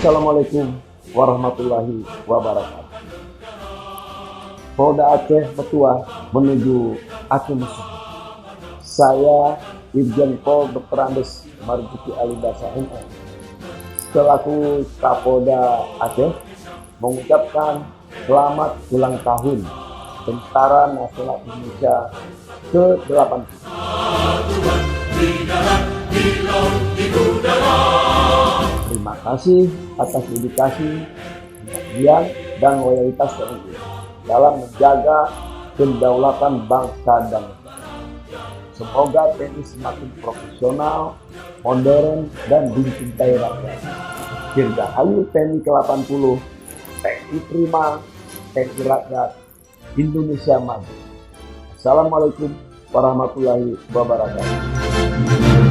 Assalamualaikum warahmatullahi wabarakatuh. Polda Aceh Betua menuju Aceh Mesir. Saya Irjen Pol Dr. Andes Marzuki Alindasa MM selaku Kapolda Aceh mengucapkan selamat ulang tahun Tentara Nasional Indonesia ke-80. Terima kasih atas dedikasi, pengabdian, dan loyalitas TNI dalam menjaga kedaulatan bangsa dan negara. Semoga TNI semakin profesional, modern, dan dicintai rakyat. Dirgahayu TNI ke-80, TNI prima, TNI rakyat, Indonesia maju. Assalamualaikum warahmatullahi wabarakatuh.